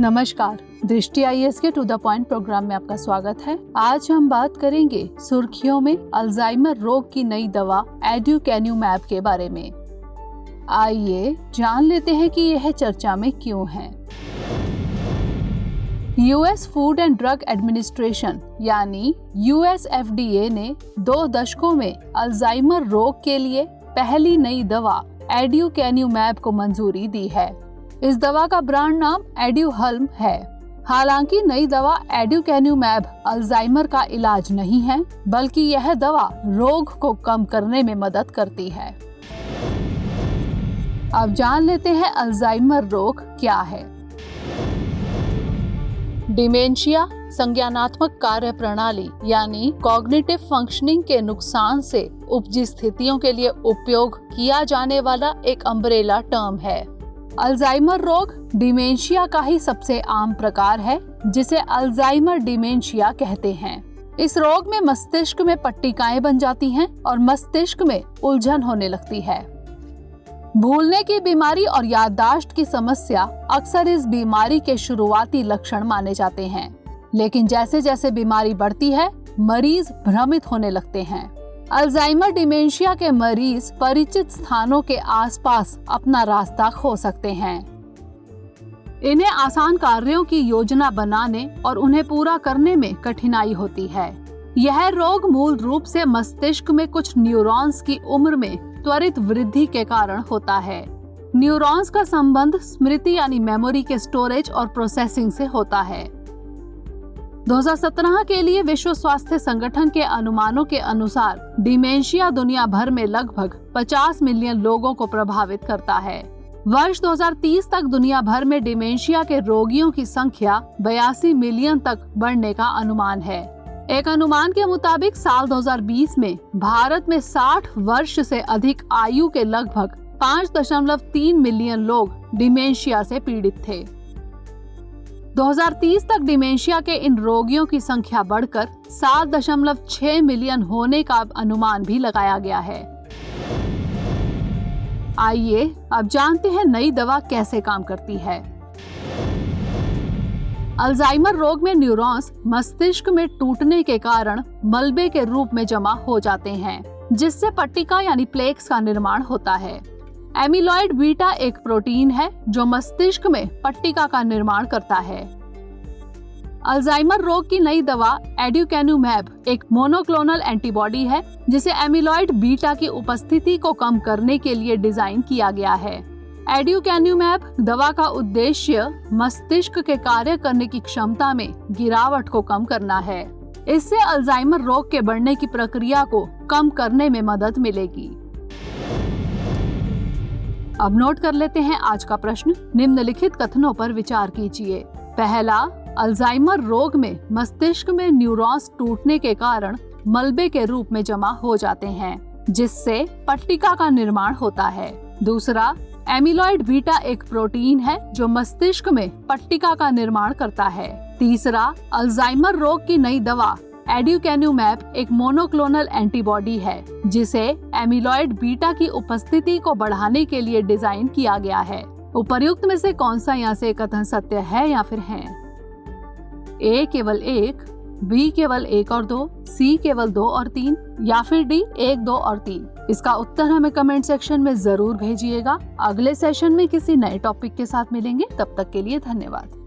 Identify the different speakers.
Speaker 1: नमस्कार, दृष्टि आईएएस के टू द पॉइंट प्रोग्राम में आपका स्वागत है। आज हम बात करेंगे सुर्खियों में अल्जाइमर रोग की नई दवा एड्यूकैन्यूमैब के बारे में। आइए जान लेते हैं कि यह चर्चा में क्यों है। US food and drug administration यानी यूएसएफडीए ने 2 दशकों में अल्जाइमर रोग के लिए पहली नई दवा एड्यूकैन्यूमैब को मंजूरी दी है। इस दवा का ब्रांड नाम एड्यूहल्म है। हालांकि नई दवा एड्यूकैन्यूमैब अल्जाइमर का इलाज नहीं है, बल्कि यह दवा रोग को कम करने में मदद करती है। अब जान लेते हैं अल्जाइमर रोग क्या है। डिमेंशिया संज्ञानात्मक कार्य प्रणाली यानी कॉग्निटिव फंक्शनिंग के नुकसान से उपजी स्थितियों के लिए उपयोग किया जाने वाला एक अम्ब्रेला टर्म है। अल्जाइमर रोग डिमेंशिया का ही सबसे आम प्रकार है, जिसे अल्जाइमर डिमेंशिया कहते हैं। इस रोग में मस्तिष्क में पट्टिकाएं बन जाती हैं और मस्तिष्क में उलझन होने लगती है। भूलने की बीमारी और याददाश्त की समस्या अक्सर इस बीमारी के शुरुआती लक्षण माने जाते हैं, लेकिन जैसे जैसे बीमारी बढ़ती है, मरीज भ्रमित होने लगते हैं। अल्जाइमर डिमेंशिया के मरीज परिचित स्थानों के आसपास अपना रास्ता खो सकते हैं। इन्हें आसान कार्यों की योजना बनाने और उन्हें पूरा करने में कठिनाई होती है। यह रोग मूल रूप से मस्तिष्क में कुछ न्यूरॉन्स की उम्र में त्वरित वृद्धि के कारण होता है। न्यूरॉन्स का संबंध स्मृति यानी मेमोरी के स्टोरेज और प्रोसेसिंग से होता है। 2017 के लिए विश्व स्वास्थ्य संगठन के अनुमानों के अनुसार डिमेंशिया दुनिया भर में लगभग 50 मिलियन लोगों को प्रभावित करता है। वर्ष 2030 तक दुनिया भर में डिमेंशिया के रोगियों की संख्या 82 मिलियन तक बढ़ने का अनुमान है। एक अनुमान के मुताबिक साल 2020 में भारत में 60 वर्ष से अधिक आयु के लगभग 5.3 मिलियन लोग डिमेंशिया से पीड़ित थे। 2030 तक डिमेंशिया के इन रोगियों की संख्या बढ़कर 7.6 मिलियन होने का अनुमान भी लगाया गया है। आइए अब जानते हैं नई दवा कैसे काम करती है। अल्जाइमर रोग में न्यूरॉन्स मस्तिष्क में टूटने के कारण मलबे के रूप में जमा हो जाते हैं, जिससे पट्टिका यानी प्लेक्स का निर्माण होता है। एमिलॉइड बीटा एक प्रोटीन है जो मस्तिष्क में पट्टिका का निर्माण करता है। अल्जाइमर रोग की नई दवा एड्यूकैन्यूमैब एक मोनोक्लोनल एंटीबॉडी है, जिसे एमिलॉइड बीटा की उपस्थिति को कम करने के लिए डिजाइन किया गया है। एड्यूकैन्यूमैब दवा का उद्देश्य मस्तिष्क के कार्य करने की क्षमता में गिरावट को कम करना है। इससे अल्जाइमर रोग के बढ़ने की प्रक्रिया को कम करने में मदद मिलेगी। अब नोट कर लेते हैं आज का प्रश्न। निम्नलिखित कथनों पर विचार कीजिए। पहला, अल्जाइमर रोग में मस्तिष्क में न्यूरॉन्स टूटने के कारण मलबे के रूप में जमा हो जाते हैं, जिससे पट्टिका का निर्माण होता है। दूसरा, एमिलॉइड बीटा एक प्रोटीन है जो मस्तिष्क में पट्टिका का निर्माण करता है। तीसरा, अल्जाइमर रोग की नई दवा एड्यूकैन्यूमैब एक मोनोक्लोनल एंटीबॉडी है, जिसे एमिलॉइड बीटा की उपस्थिति को बढ़ाने के लिए डिजाइन किया गया है। उपर्युक्त में से कौन सा यहाँ से कथन सत्य है या फिर है? ए केवल 1, बी केवल 1 और 2, सी केवल 2 और 3 या फिर डी 1, 2 और 3? इसका उत्तर हमें कमेंट सेक्शन में जरूर भेजिएगा। अगले सेशन में किसी नए टॉपिक के साथ मिलेंगे। तब तक के लिए धन्यवाद।